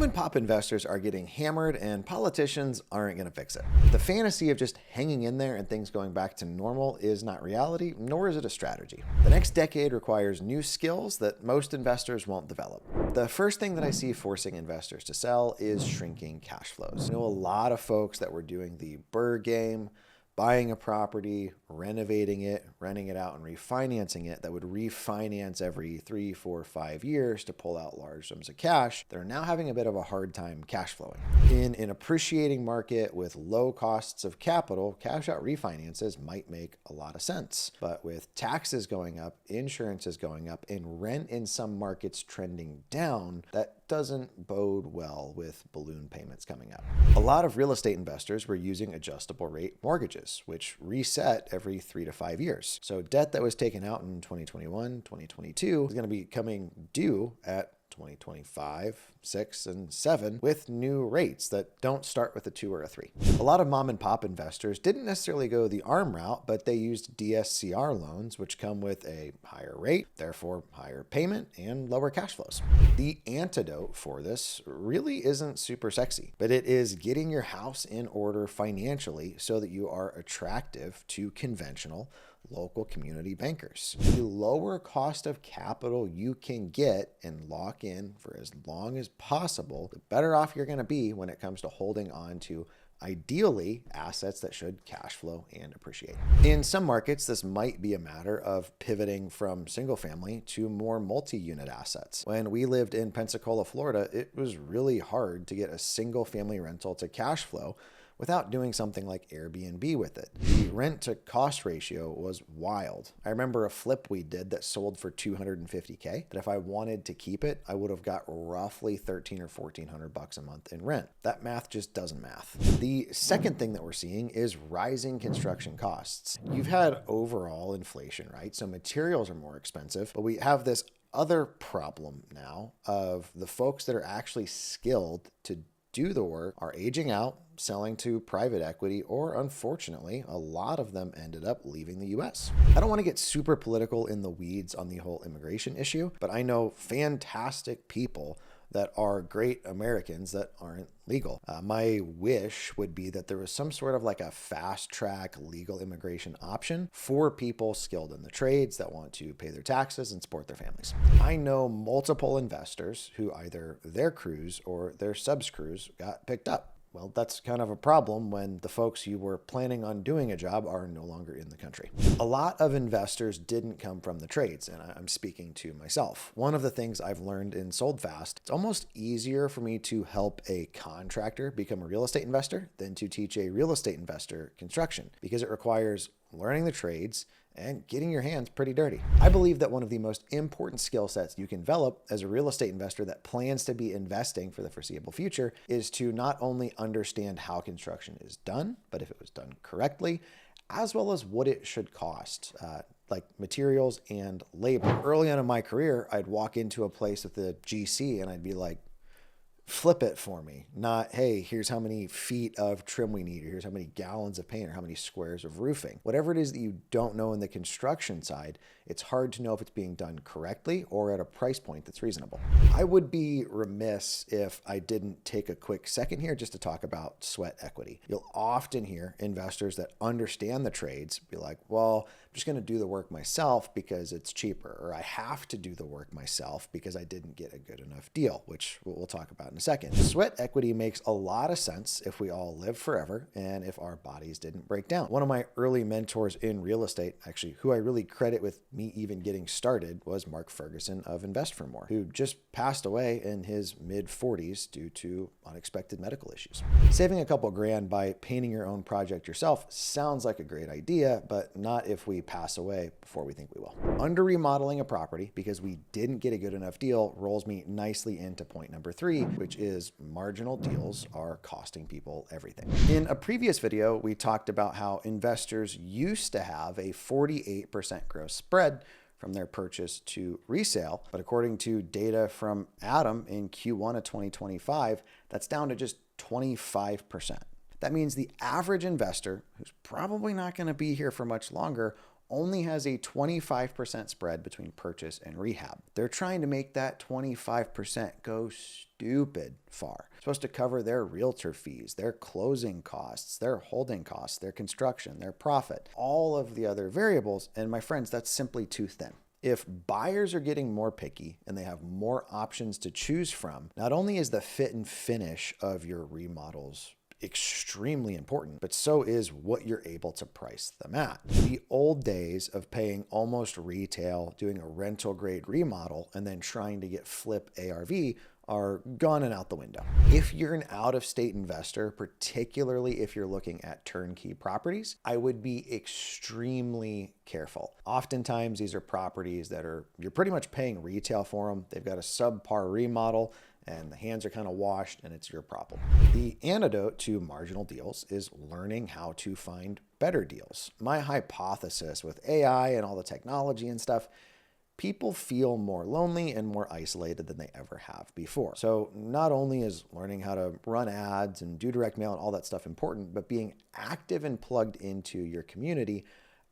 Mom and pop investors are getting hammered and politicians aren't going to fix it. The fantasy of just hanging in there and things going back to normal is not reality, nor is it a strategy. The next decade requires new skills that most investors won't develop. The first thing that I see forcing investors to sell is shrinking cash flows. I know a lot of folks that were doing the BRRRR game, buying a property, renovating it, renting it out, and refinancing it, that would refinance every 3, 4, 5 years to pull out large sums of cash. They're now having a bit of a hard time cash flowing. In an appreciating market with low costs of capital, cash out refinances might make a lot of sense. But with taxes going up, insurance is going up, and rent in some markets trending down, that doesn't bode well with balloon payments coming up. A lot of real estate investors were using adjustable rate mortgages, which reset every 3 to 5 years. So debt that was taken out in 2021, 2022 is going to be coming due at 2025, 6, and 7 with new rates that don't start with a 2 or a 3. A lot of mom and pop investors didn't necessarily go the ARM route, but they used DSCR loans, which come with a higher rate, therefore higher payment and lower cash flows. The antidote for this really isn't super sexy, but it is getting your house in order financially so that you are attractive to conventional local community bankers. The lower cost of capital you can get and lock in for as long as possible, the better off you're going to be when it comes to holding on to ideally assets that should cash flow and appreciate. In some markets, this might be a matter of pivoting from single family to more multi-unit assets. When we lived in Pensacola, Florida, it was really hard to get a single family rental to cash flow without doing something like Airbnb with it. The rent to cost ratio was wild. I remember a flip we did that sold for $250K, that if I wanted to keep it, I would have got roughly $1,300 or $1,400 a month in rent. That math just doesn't math. The second thing that we're seeing is rising construction costs. You've had overall inflation, right? So materials are more expensive, but we have this other problem now of the folks that are actually skilled to do the work are aging out, selling to private equity, or unfortunately, a lot of them ended up leaving the US. I don't want to get super political in the weeds on the whole immigration issue, but I know fantastic people that are great Americans that aren't legal. My wish would be that there was some sort of like a fast track legal immigration option for people skilled in the trades that want to pay their taxes and support their families. I know multiple investors who either their crews or their subs crews got picked up. Well, that's kind of a problem when the folks you were planning on doing a job are no longer in the country. A lot of investors didn't come from the trades, and I'm speaking to myself. One of the things I've learned in Sold Fast, it's almost easier for me to help a contractor become a real estate investor than to teach a real estate investor construction, because it requires learning the trades and getting your hands pretty dirty. I believe that one of the most important skill sets you can develop as a real estate investor that plans to be investing for the foreseeable future is to not only understand how construction is done, but if it was done correctly, as well as what it should cost, like materials and labor. Early on in my career, I'd walk into a place with a GC and I'd be like, flip it for me. Not, hey, here's how many feet of trim we need, or here's how many gallons of paint, or how many squares of roofing. Whatever it is that you don't know in the construction side, it's hard to know if it's being done correctly or at a price point that's reasonable. I would be remiss if I didn't take a quick second here just to talk about sweat equity. You'll often hear investors that understand the trades be like, well, I'm just going to do the work myself because it's cheaper, or I have to do the work myself because I didn't get a good enough deal, which we'll talk about in a second. Sweat equity makes a lot of sense if we all live forever and if our bodies didn't break down. One of my early mentors in real estate, actually, who I really credit with me even getting started, was Mark Ferguson of Invest for More, who just passed away in his mid-40s due to unexpected medical issues. Saving a couple grand by painting your own project yourself sounds like a great idea, but not if we pass away before we think we will. Under remodeling a property because we didn't get a good enough deal rolls me nicely into point number 3, which is marginal deals are costing people everything. In a previous video, we talked about how investors used to have a 48% gross spread from their purchase to resale, but according to data from ATTOM in Q1 of 2025, that's down to just 25%. That means the average investor, who's probably not going to be here for much longer, only has a 25% spread between purchase and rehab. They're trying to make that 25% go stupid far. It's supposed to cover their realtor fees, their closing costs, their holding costs, their construction, their profit, all of the other variables. And my friends, that's simply too thin. If buyers are getting more picky and they have more options to choose from, not only is the fit and finish of your remodels extremely important, but so is what you're able to price them at. The old days of paying almost retail, doing a rental grade remodel, and then trying to get flip ARV are gone and out the window. If you're an out-of-state investor, particularly if you're looking at turnkey properties, I would be extremely careful. Oftentimes, these are properties that you're pretty much paying retail for them. They've got a subpar remodel, and the hands are kind of washed, and it's your problem. The antidote to marginal deals is learning how to find better deals. My hypothesis with AI and all the technology and stuff, people feel more lonely and more isolated than they ever have before. So not only is learning how to run ads and do direct mail and all that stuff important, but being active and plugged into your community,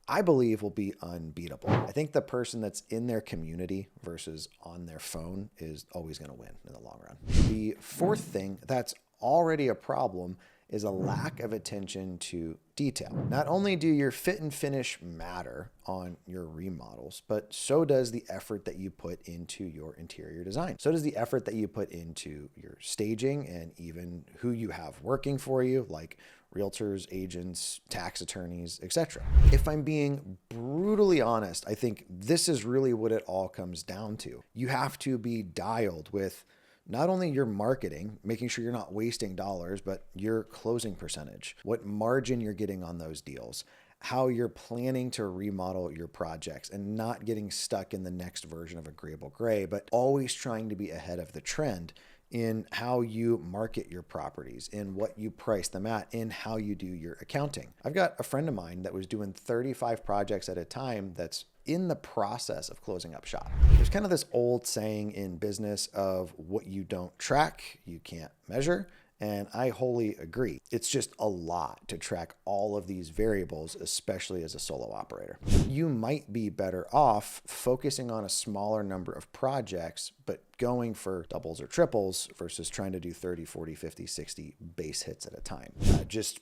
I believe, will be unbeatable. I think the person that's in their community versus on their phone is always going to win in the long run. The fourth thing that's already a problem is a lack of attention to detail. Not only do your fit and finish matter on your remodels, but so does the effort that you put into your interior design. So does the effort that you put into your staging and even who you have working for you, like realtors, agents, tax attorneys, etc. If I'm being brutally honest, I think this is really what it all comes down to. You have to be dialed with not only your marketing, making sure you're not wasting dollars, but your closing percentage, what margin you're getting on those deals, how you're planning to remodel your projects and not getting stuck in the next version of Agreeable Gray, but always trying to be ahead of the trend in how you market your properties, in what you price them at, in how you do your accounting. I've got a friend of mine that was doing 35 projects at a time that's in the process of closing up shop. There's kind of this old saying in business of what you don't track, you can't measure. And I wholly agree. It's just a lot to track all of these variables, especially as a solo operator. You might be better off focusing on a smaller number of projects, but going for doubles or triples versus trying to do 30, 40, 50, 60 base hits at a time. Just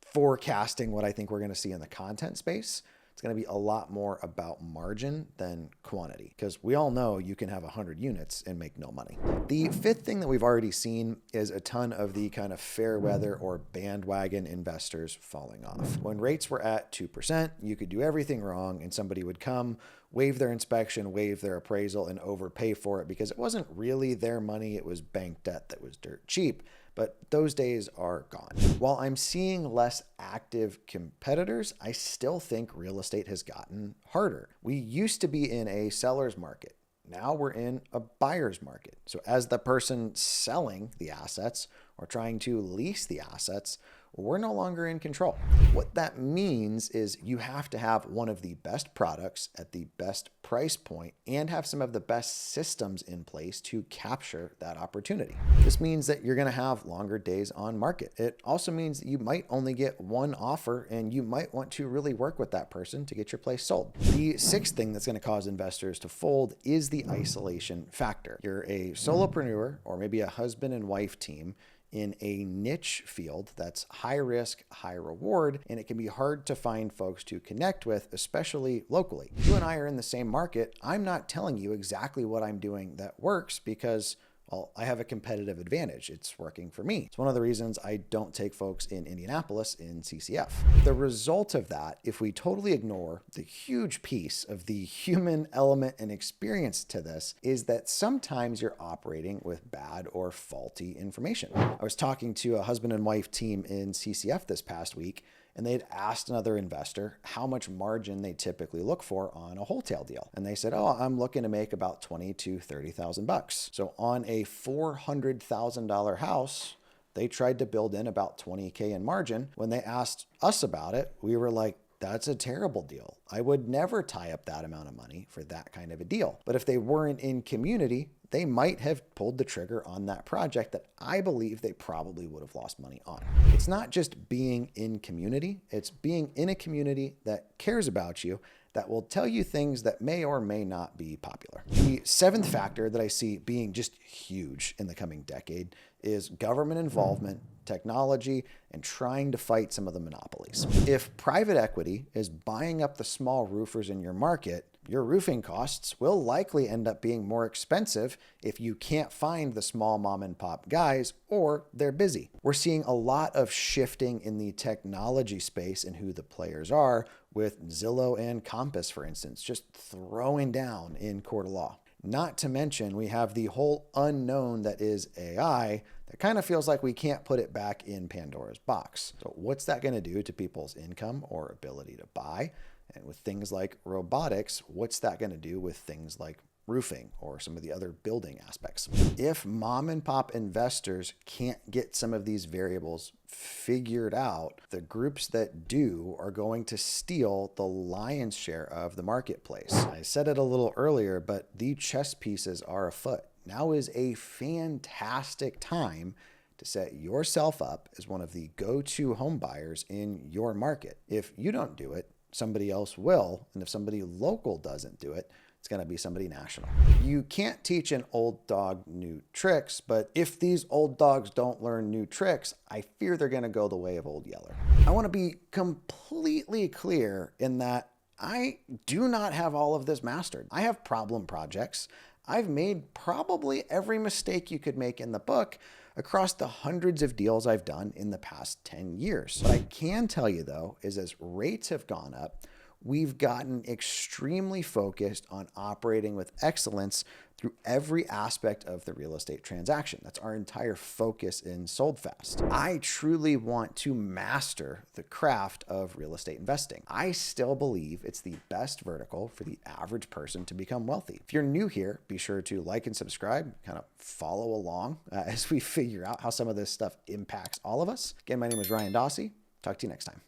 forecasting what I think we're going to see in the content space. It's going to be a lot more about margin than quantity, because we all know you can have 100 units and make no money. The fifth thing that we've already seen is a ton of the kind of fair weather or bandwagon investors falling off. When rates were at 2%, you could do everything wrong and somebody would come, waive their inspection, waive their appraisal, and overpay for it because it wasn't really their money, it was bank debt that was dirt cheap. But those days are gone. While I'm seeing less active competitors, I still think real estate has gotten harder. We used to be in a seller's market. Now we're in a buyer's market. So as the person selling the assets or trying to lease the assets, we're no longer in control. What that means is you have to have one of the best products at the best price point and have some of the best systems in place to capture that opportunity. This means that you're going to have longer days on market. It also means that you might only get one offer and you might want to really work with that person to get your place sold. The sixth thing that's going to cause investors to fold is the isolation factor. You're a solopreneur or maybe a husband and wife team in a niche field that's high risk, high reward, and it can be hard to find folks to connect with, especially locally. You and I are in the same market. I'm not telling you exactly what I'm doing that works because, well, I have a competitive advantage. It's working for me. It's one of the reasons I don't take folks in Indianapolis in CCF. The result of that, if we totally ignore the huge piece of the human element and experience to this, is that sometimes you're operating with bad or faulty information. I was talking to a husband and wife team in CCF this past week, and they'd asked another investor how much margin they typically look for on a wholesale deal. And they said, oh, I'm looking to make about $20,000 to $30,000. So on a $400,000 house, they tried to build in about $20K in margin. When they asked us about it, we were like, that's a terrible deal. I would never tie up that amount of money for that kind of a deal. But if they weren't in community, they might have pulled the trigger on that project that I believe they probably would have lost money on. It's not just being in community, it's being in a community that cares about you, that will tell you things that may or may not be popular. The seventh factor that I see being just huge in the coming decade is government involvement, technology, and trying to fight some of the monopolies. If private equity is buying up the small roofers in your market, your roofing costs will likely end up being more expensive if you can't find the small mom and pop guys or they're busy. We're seeing a lot of shifting in the technology space and who the players are, with Zillow and Compass, for instance, just throwing down in court of law. Not to mention, we have the whole unknown that is AI that kind of feels like we can't put it back in Pandora's box. So what's that going to do to people's income or ability to buy? And with things like robotics, what's that going to do with things like roofing or some of the other building aspects? If mom and pop investors can't get some of these variables figured out, the groups that do are going to steal the lion's share of the marketplace. I said it a little earlier, but the chess pieces are afoot. Now is a fantastic time to set yourself up as one of the go-to home buyers in your market. If you don't do it, somebody else will. And if somebody local doesn't do it, it's going to be somebody national. You can't teach an old dog new tricks, but if these old dogs don't learn new tricks, I fear they're going to go the way of Old Yeller. I want to be completely clear in that I do not have all of this mastered. I have problem projects. I've made probably every mistake you could make in the book across the hundreds of deals I've done in the past 10 years. What I can tell you though is as rates have gone up, we've gotten extremely focused on operating with excellence through every aspect of the real estate transaction. That's our entire focus in Sold Fast. I truly want to master the craft of real estate investing. I still believe it's the best vertical for the average person to become wealthy. If you're new here, be sure to like and subscribe, kind of follow along as we figure out how some of this stuff impacts all of us. Again, my name is Ryan Dossey. Talk to you next time.